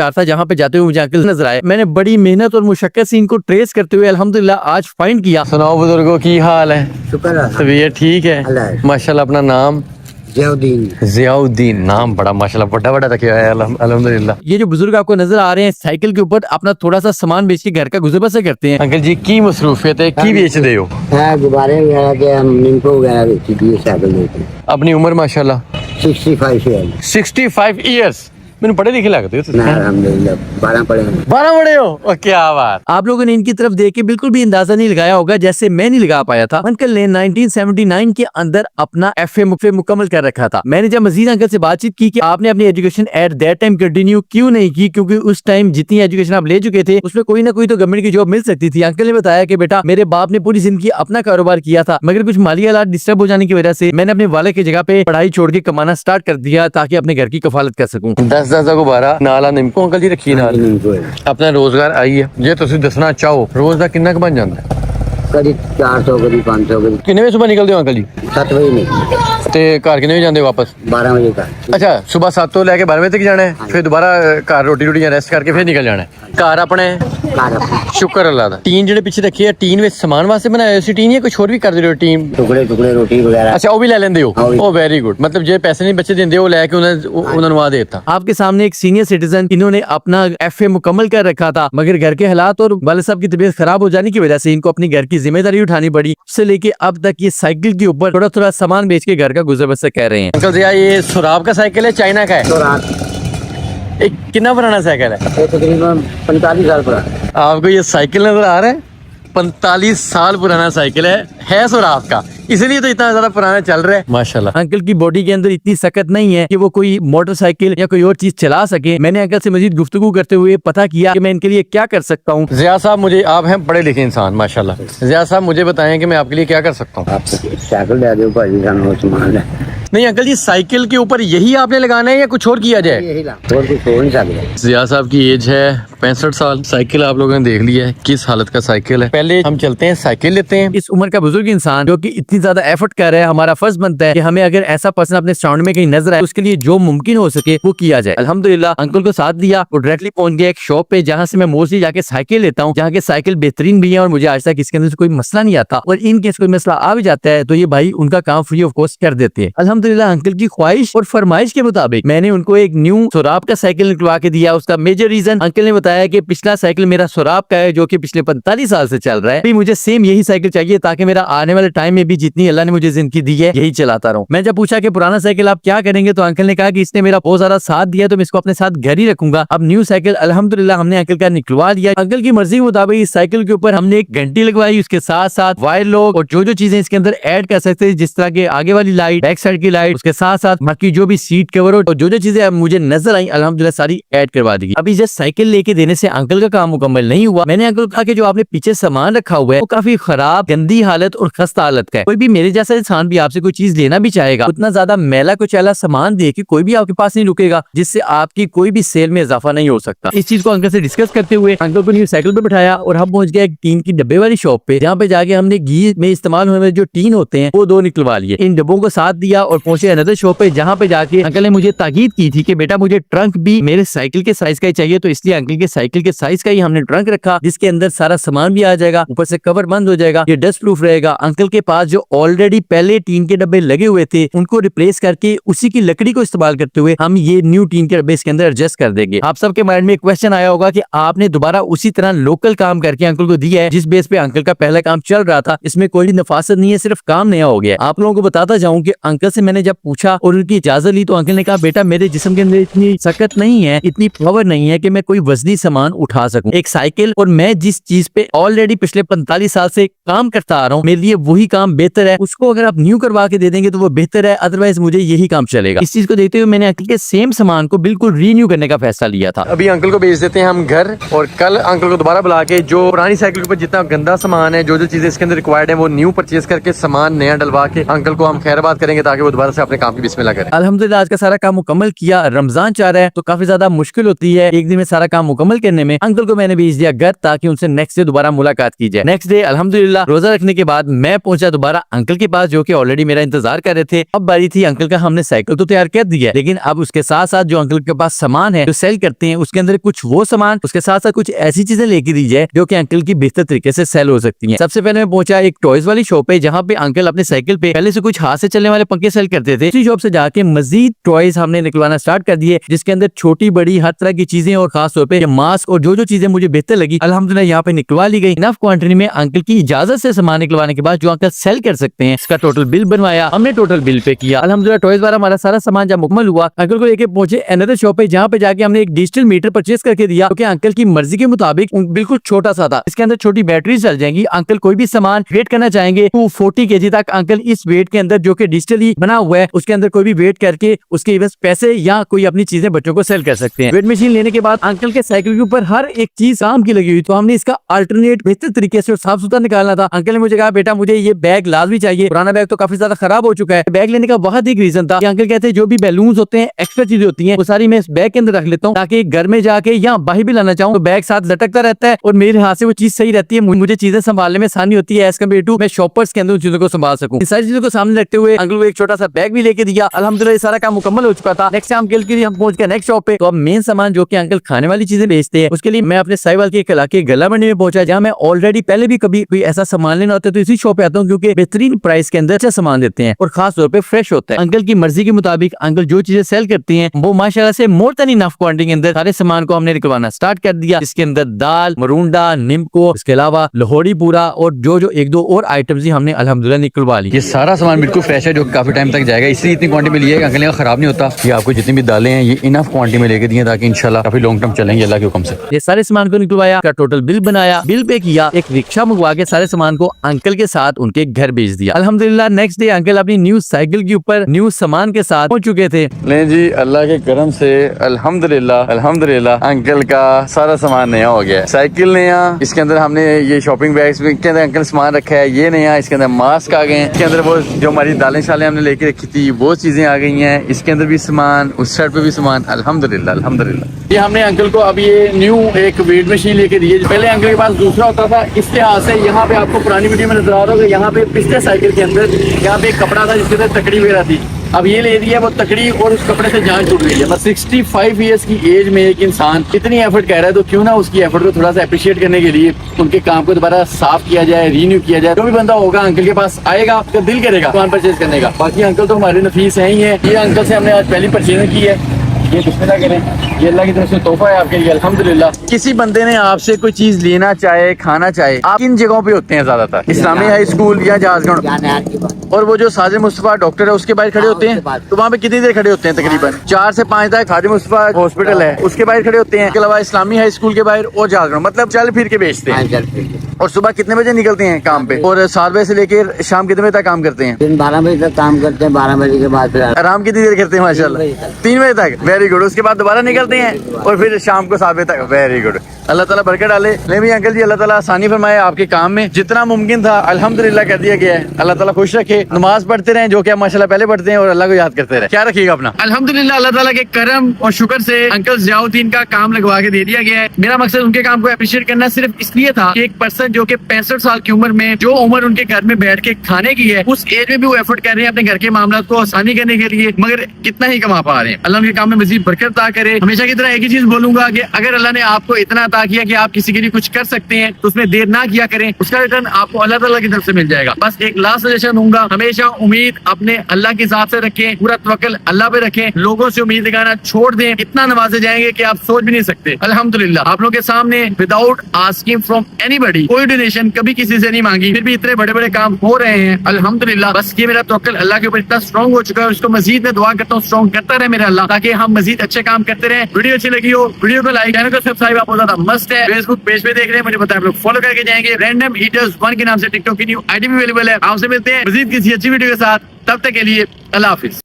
था जहाँ पे जाते हुए मुझे अंकल नजर आए। मैंने बड़ी मेहनत और मुशक्कत से इनको ट्रेस करते हुए अल्हम्दुलिल्लाह आज फाइंड किया। सुनाओ बुजुर्गो की हाल है? शुक्र तबीयत ठीक है माशाल्लाह। अपना नाम? जियाउद्दीन। नाम बड़ा माशाल्लाह बड़ा बड़ा रखा है अल्हम्दुलिल्लाह। ये जो बुजुर्ग आपको नजर आ रहे हैं साइकिल के ऊपर अपना थोड़ा सा सामान बेच के घर का गुजर बसर करते हैं। अंकल जी की मसरूफियत है, की बेच दे हो? गुब्बारे वगैरह के हम निम्को वगैरह बेचती थी साइकिल लेके। अपनी उम्र माशाल्लाह 65 ईयर। 65 ईयर्स। मैंने पढ़े लिखे लगते हो? 12 पढ़े हैं। 12 पढ़े हो? और क्या बात। आप लोगों ने इनकी तरफ देख के बिल्कुल भी अंदाजा नहीं लगाया होगा जैसे मैं नहीं लगा पाया था। अंकल ने 1979 के अंदर अपना FA मुकम्मल कर रखा था। मैंने जब मजीद अंकल से बातचीत की कि आपने अपनी education at that time continue क्यों नहीं की, क्योंकि उस टाइम जितनी एजुकेशन आप ले चुके थे उसमें कोई ना कोई तो गवर्नमेंट की जॉब मिल सकती थी। अंकल ने बताया कि बेटा मेरे बाप ने पूरी जिंदगी अपना कारोबार किया था, मगर कुछ माली हालात डिस्टर्ब हो जाने की वजह से मैंने अपने वाले की जगह पे पढ़ाई छोड़ के कमाना स्टार्ट कर दिया ताकि अपने घर की कफालत कर सकूं। 10 को 12 नाला निम्को अंकल जी रखी नाल अपना रोजगार आई है जे तुसी दसना चाहो रोज दा कितना क बन जांदा है? कभी 400 कभी 500 कभी। कितने बजे सुबह निकलते हो अंकल जी? 7 बजे नहीं ते घर कितने बजे जाते हो वापस? 12 बजे का। अच्छा सुबह 7 तो लेके 12 बजे तक जाना है, फिर दोबारा घर रोटी रेस्ट करके फिर निकल जाना है घर अपने? शुक्र अल्लाह दा। टीन जेडे पीछे रखी है टीन में सामान वास्ते बनाया सी टीन या कुछ और भी कर दे रहे हो? टीन टुकड़े टुकड़े रोटी वगैरह। अच्छा वो भी ले लेंदे हो? ओ वेरी गुड। मतलब जे पैसे नहीं बच्चे देंदे हो लेके उन्होंने वहां देता। आपके सामने एक सीनियर सिटीजन इन्होंने अपना FA मुकम्मल कर रखा था, मगर घर के हालात और वाले साहब की तबीयत खराब हो जाने की वजह से इनको अपनी घर की जिम्मेदारी उठानी पड़ी। उससे लेके अब तक ये साइकिल के ऊपर थोड़ा थोड़ा सामान बेच के घर का गुजर बसर कर रहे हैं। अंकल जी ये सुराब का साइकिल है चाइना का है? एक कितना पुराना साइकिल है? तकरीबन 45 साल पुराना। आपको ये साइकिल नजर आ रहा है? 45 साल पुराना साइकिल है सुराब का, इसलिए तो इतना ज्यादा पुराना चल रहा है माशाल्लाह। अंकल की बॉडी के अंदर इतनी सख्त नहीं है कि वो कोई मोटरसाइकिल या कोई और चीज चला सके। मैंने अंकल से मजीद गुफ्तगू करते हुए पता किया कि मैं इनके लिए क्या कर सकता हूँ। जिया साहब मुझे, आप हैं पढ़े लिखे इंसान माशाल्लाह, जिया साहब मुझे बताएं कि मैं आपके लिए क्या कर सकता हूँ? आप साइकिल ले दो भाई, सामान है। नहीं अंकल जी साइकिल के ऊपर यही आपने लगाना है या कुछ और किया जाए? यही और कुछ हो नहीं सकता। जिया साहब की एज है 65 साल। साइकिल आप लोगों ने देख लिया है किस हालत का साइकिल है। पहले हम चलते हैं साइकिल लेते हैं। इस उम्र का बुजुर्ग इंसान जो कि इतनी ज्यादा एफर्ट कर रहा है, हमारा फर्ज बनता है कि हमें अगर ऐसा पर्सन अपने साउंड में कहीं नजर आए उसके लिए जो मुमकिन हो सके वो किया जाए। अल्हम्दुलिल्लाह अंकल को साथ दिया, वो डायरेक्टली पहुंच गया एक शॉप पे जहाँ से मैं मोस्टली जाके साइकिल लेता हूँ, जहाँ के साइकिल बेहतरीन भी है और मुझे आज तक इसके अंदर कोई मसला नहीं आता। और इन केस कोई मसला आ भी जाता है तो ये भाई उनका काम फ्री ऑफ कॉस्ट कर देते हैं। अल्हम्दुलिल्लाह अंकल की ख्वाहिश और फरमाइश के मुताबिक मैंने उनको एक न्यू सुराब का साइकिल निकलवा के दिया। उसका मेजर रीजन अंकल ने बताया कि पिछला साइकिल मेरा सुराब का है जो कि पिछले 45 साल से चल रहा है, मुझे सेम यही साइकिल चाहिए ताकि मेरा आने वाले टाइम में भी जितनी अल्लाह ने मुझे जिंदगी दी है यही चलाता रहूं। मैं जब पूछा कि पुराना साइकिल आप क्या करेंगे तो अंकल ने कहा कि इसने मेरा बहुत ज्यादा साथ दिया तो मैं इसको अपने साथ घर ही रखूंगा। अब न्यू साइकिल अल्हम्दुलिल्लाह हमने अंकल का निकलवा लिया। अंकल की मर्जी के मुताबिक इस साइकिल के ऊपर हमने एक घंटी लगवाई, उसके साथ साथ वायर लॉक और जो चीजें इसके अंदर ऐड कर सकते हैं जिस तरह के आगे वाली लाइट, बैक साइड की लाइट, उसके साथ साथ बाकी जो भी सीट कवर और जो चीजें मुझे नजर आई अल्हम्दुलिल्लाह सारी ऐड करवा दी। अभी जस्ट साइकिल लेके देने से अंकल का काम मुकम्मल नहीं हुआ। मैंने अंकल को कहा कि जो आपने पीछे सामान रखा हुआ है वो काफी खराब, गंदी हालत और खस्ता हालत का है। कोई भी मेरे जैसा इंसान भी आपसे कोई चीज लेना भी चाहेगा उतना ज्यादा मैला कुचैला सामान दे के कोई भी आपके पास नहीं रुकेगा, जिससे आपकी कोई भी सेल में इजाफा नहीं हो सकता। इस चीज को अंकल से डिस्कस करते हुए अंकल को न्यू साइकिल पे बिठाया और हम पहुंच गए एक टीन की डब्बे वाली शॉप पे, जहाँ पे जाके हमने घी में इस्तेमाल होने वाले जो टीन होते हैं वो 2 निकलवा लिए। इन डब्बों को साथ दिया और पहुंचे अनदर शॉप पे, जहाँ पे जाके अंकल ने मुझे ताकीद की थी कि बेटा मुझे ट्रंक भी मेरे साइकिल के साइज का ही चाहिए। तो इसलिए अंकल के साइकिल के साइज का ही हमने ट्रंक रखा जिसके अंदर सारा सामान भी आ जाएगा, ऊपर से कवर बंद हो जाएगा, ये डस्ट प्रूफ रहेगा। अंकल के पास जो ऑलरेडी पहले टीन के डब्बे लगे हुए थे उनको रिप्लेस करके उसी की लकड़ी को इस्तेमाल करते हुए हम ये न्यू टीन के डब्बे इसके अंदर एडजस्ट कर देंगे। आप सबके माइंड में एक क्वेश्चन आया होगा कि आपने दोबारा उसी तरह लोकल काम करके अंकल को दिया है जिस बेस पे अंकल का पहला काम चल रहा था, इसमें कोई नफासत नहीं है, सिर्फ काम नया हो गया। आप लोगों को बताता जाऊं कि अंकल से मैंने जब पूछा और उनकी इजाजत ली तो अंकल ने कहा बेटा मेरे जिस्म के अंदर इतनी सख्त नहीं है, इतनी पावर नहीं है कि मैं कोई वजनी सामान उठा सकूं। एक साइकिल और मैं जिस चीज पे ऑलरेडी पिछले 45 साल से काम करता आ रहा हूँ मेरे लिए वही काम बेहतर है, उसको अगर आप न्यू करवा के दे देंगे तो वो बेहतर है, अदरवाइज मुझे यही काम चलेगा। इस चीज को देखते हुए मैंने अंकल के सेम सामान को बिल्कुल रीन्यू करने का फैसला लिया था। अभी अंकल को भेज देते हैं हम घर और कल अंकल को दोबारा बुला के जो पुरानी साइकिल के ऊपर जितना गंदा सामान है, जो चीजें इसके अंदर रिक्वायर्ड है वो न्यू परचेज करके सामान नया डलवा के अंकल को हम खैरबाद करेंगे ताकि वो दोबारा से अपने काम की बिस्मिल्लाह करें। अल्हम्दुलिल्लाह आज का सारा काम मुकम्मल किया। रमजान चाह रहा है तो काफी ज्यादा मुश्किल होती है एक दिन में सारा काम मुकम्मल करने में। अंकल को मैंने भेज दिया घर ताकि उनसे नेक्स्ट डे दोबारा मुलाकात की जाए। नेक्स्ट डे अल्हम्दुलिल्लाह रोजा रखने के बाद मैं पहुंचा दोबारा दोबारा अंकल के पास, जो कि ऑलरेडी मेरा इंतजार कर रहे थे। अब बारी थी अंकल का। हमने साइकिल तो तैयार कर दिया, लेकिन अब उसके साथ साथ जो अंकल के पास सामान है जो सेल करते हैं, उसके अंदर कुछ वो सामान, उसके साथ साथ कुछ ऐसी चीजें लेके दी जाए जो कि अंकल की बेहतर तरीके से सेल हो सकती हैं। सबसे पहले मैं पहुंचा एक टॉयज वाली शॉप पे, जहाँ पे अंकल अपने साइकिल पे पहले से कुछ हाथ से चलने वाले पंखे सेल करते थे। इसी शॉप से जाके मजीद टॉयज हमने निकलवाना स्टार्ट कर दिए, जिसके अंदर छोटी बड़ी हर तरह की चीजें और खास तौर पे मास्क और जो चीजें मुझे बेहतर लगी अल्हम्दुलिल्लाह यहाँ पे निकलवा ली गई। इनफ क्वांटिटी में अंकल की इजाजत से सामान निकलवाने के बाद जो अंकल सेल कर सकते हैं, इसका टोटल बिल बनवाया हमने, टोटल बिल पे किया। अल्हम्दुलिल्लाह टॉयज वाला हमारा सारा सामान जब मुकम्मल हुआ, अंकल को लेके पहुंचे अनदर शॉप पे, जहाँ पे जाके हमने एक डिजिटल मीटर परचेज करके दिया, क्योंकि अंकल की मर्जी के मुताबिक बिल्कुल छोटा सा था। इसके अंदर छोटी बैटरी चल जाएंगी। अंकल कोई भी सामान वेट करना चाहेंगे 240 kg तक अंकल इस वेट के अंदर, जो कि डिजिटली बना हुआ है, उसके अंदर कोई भी वेट करके उसके बस पैसे या कोई अपनी चीजें बच्चों को सेल कर सकते हैं। वेट मशीन लेने के बाद अंकल के साइकिल के ऊपर हर एक चीज काम की लगी हुई, तो हमने इसका अल्टरनेट बेहतर तरीके से और साफ सुथरा निकालना था। अंकल ने मुझे कहा, बेटा मुझे ये बैग लाजमी चाहिए, पुराना बैग तो काफी ज्यादा खराब हो चुका है। बैग लेने का बहुत एक रीजन था कि अंकल कहते हैं जो भी बैलून्स होते हैं, एक्स्ट्रा चीजें होती हैं, वो सारी मैं इस बैग के अंदर रख लेता हूँ, ताकि घर में जाके या बाहर भी लाना चाहूँ तो बैग साथ लटकता रहता है और मेरे हाथ से वो चीज सही रहती है। मुझे चीजें संभालने में आसानी होती है एज कम्पेयर टू मैं शॉपर्स के अंदर उन चीजों को संभाल सकूं। सारी चीजों को सामने रखते हुए अंकल को एक छोटा सा बैग भी लेके दिया। अल्हम्दुलिल्लाह ये सारा काम मुकम्मल हो चुका था। नेक्स्ट टाइम अंकल के लिए हम पहुंच गए नेक्स्ट शॉप पे। तो अब मेन सामान जो कि अंकल खाने वाली चीजें बेचते हैं, उसके लिए मैं अपने साहिवाल के इलाके गला मंडी में पहुंचा, जहाँ मैं ऑलरेडी पहले भी कभी कोई ऐसा सामान लेना होता है तो इसी शॉप पे आता हूँ, क्योंकि बेहतरीन प्राइस के अंदर अच्छा सामान देते हैं और खास तौर पे फ्रेश होता है। अंकल की मर्जी के मुताबिक अंकल जो चीजें सेल करती हैं, वो माशाल्लाह से मोर देन इनफ क्वांटिटी के अंदर सारे सामान को हमने निकलवाना स्टार्ट कर दिया। इसके अंदर दाल, मरूंडा, निम्को, इसके अलावा लाहौरी पूरा और जो एक दो और आइटम्स ही हमने अल्हम्दुलिल्लाह निकलवा ली। ये सारा सामान बिल्कुल फ्रेश है, जो काफी टाइम तक जाएगा। इसलिए इतनी क्वांटिटी में लिए अंकल का खराब नहीं होता। ये आपको जितनी भी दालें हैं ये इनफ क्वांटिटी में लेके दिए, ताकि इंशाल्लाह काफी लॉन्ग टर्म चलेंगे अल्लाह के हुक्म से। ये सारे सामान को निकलवाया, टोटल बिल बनाया, बिल पे किया, एक रिक्शा मंगवा के सारे सामान को अंकल के साथ उनके घर भेज दिया। अल्हम्दुलिल्लाह नेक्स्ट डे अंकल अपनी न्यू साइकिल के ऊपर न्यू सामान के साथ पहुंच चुके थे। ले जी, अल्लाह के करम से अल्हम्दुलिल्लाह अंकल का सारा सामान नया हो गया है। साइकिल नया, इसके अंदर हमने ये शॉपिंग बैग्स के अंदर अंकल सामान रखा है, ये नया, इसके अंदर मास्क आ गए हैं, इसके अंदर वो जो हमारी दालें शालें हमने लेके रखी थी वो चीजें आ गई हैं, इसके अंदर भी सामान, उस साइड पे भी सामान। अल्हम्दुलिल्लाह ये हमने अंकल को अब ये न्यू एक वेट मशीन लेके दी है। पहले अंकल के पास दूसरा होता था, इस लिहाज से यहाँ पे आपको पुरानी वीडियो में नजर आ रहा होगा, यहाँ पे पिछले साइकिल के अंदर यहाँ पे एक कपड़ा था जिसके अंदर तकड़ी वगैरह थी। अब ये ले दी है वो तकड़ी और उस कपड़े से जान छूट गई है। बस 65 ईयर्स की एज में एक इंसान इतनी एफर्ट कर रहा है, तो क्यों ना उसकी एफर्ट को थोड़ा सा अप्रिशिएट करने के लिए उनके काम को दोबारा साफ किया जाए, रीन्यू किया जाए। जो भी बंदा होगा अंकल के पास आएगा, आपका दिल करेगा सामान परचेज करने का। बाकी अंकल तो हमारे नफीस है ही है। ये अंकल से हमने आज पहली परचेज की है, ये बिस्मिल्लाह करें, ये अल्लाह की तरफ से तोहफा है आपके लिए अल्हम्दुलिल्लाह। किसी बंदे ने आपसे कोई चीज लेना चाहे, खाना चाहे, आप किन जगहों पे होते हैं ज्यादातर? इस्लामी हाई स्कूल या जहाजगढ़? और वो जो साजिद मुस्तफा डॉक्टर है उसके बाहर खड़े होते हैं, तो वहाँ पे कितनी देर खड़े होते हैं? तकरीबन 4 से 5 तक। साजिद मुस्तफा हॉस्पिटल है उसके बाहर खड़े होते हैं, इसके अलावा इस्लामी हाई स्कूल के बाहर और जहाजगढ़, मतलब चल फिर के बेचते हैं। और सुबह कितने बजे निकलते हैं काम पे, और 7 बजे से लेकर शाम कितने बजे तक काम करते हैं? दिन 12 बजे तक काम करते हैं, 12 बजे के बाद फिर आराम कितनी देर करते हैं? माशाल्लाह 3 बजे तक। Very good. उसके बाद दोबारा निकलते हैं और फिर शाम को 7 बजे तक। Very good. अल्लाह ताला बरकत डाले। ले भी अंकल जी, अल्लाह ताला आसानी फरमाए आपके काम में। जितना मुमकिन था अल्हम्दुलिल्लाह कर दिया गया है। अल्लाह ताला खुश रखे, नमाज पढ़ते रहें जो कि आप माशाल्लाह पहले पढ़ते हैं, और अल्लाह को याद करते रहे। क्या रखिएगा अपना। अल्हम्दुलिल्लाह अल्लाह ताला के करम और शुक्र से अंकल ज़ियाउद्दीन का काम लगवा के दे दिया गया है। मेरा मकसद उनके काम को अप्रिशिएट करना सिर्फ इसलिए था कि एक पर्सन जो कि 65 साल की उम्र में, जो उम्र उनके घर में बैठ के खाने की है, उस एज में भी वो एफर्ट कर रहे हैं अपने घर के मामला को आसानी करने के लिए, मगर कितना ही कमा पा रहे हैं। अल्लाह उनके काम में मजीद बरकत अता करे। हमेशा की तरह एक ही चीज बोलूंगा कि अगर अल्लाह ने आपको इतना अता किया कि आप किसी के लिए कुछ कर सकते हैं, तो उसमें देर ना किया करें, उसका रिटर्न आपको अल्लाह ताला की तरफ से मिल जाएगा। बस एक लास्ट सजेशन दूंगा, हमेशा उम्मीद अपने अल्लाह के साथ से रखें, पूरा तवक्कल अल्लाह पे रखें, लोगों से उम्मीद लगाना छोड़ दें। इतना नवाजे जाएंगे कि आप सोच भी नहीं सकते। अल्हम्दुलिल्लाह आप लोगों के सामने विदाउट आस्किंग फ्रॉम एनीबॉडी, कोई डोनेशन कभी किसी से नहीं मांगी, फिर भी इतने बड़े बड़े काम हो रहे हैं अल्हम्दुलिल्लाह। बस ये मेरा तवक्कल अल्लाह के ऊपर इतना स्ट्रॉन्ग हो चुका है, उसको मजीद में दुआ करता हूँ स्ट्रॉन्ग करता रहे मेरा अल्लाह, ताकि हम मजीद अच्छे काम करते रहे। वीडियो अच्छी लगी हो वीडियो को लाइक, चैनल को सब्सक्राइब आप ज्यादा मस्ट है। फेसबुक पेज पे देख रहे हैं मुझे पता है, आप लोग फॉलो करके जाएंगे। रैंडम ईटर्स 1 के नाम से टिकटॉक की न्यू आईडी भी अवेलेबल है। आपसे मिलते हैं मजीद किसी अच्छी वीडियो के साथ, तब तक के लिए अल्लाह हाफिज।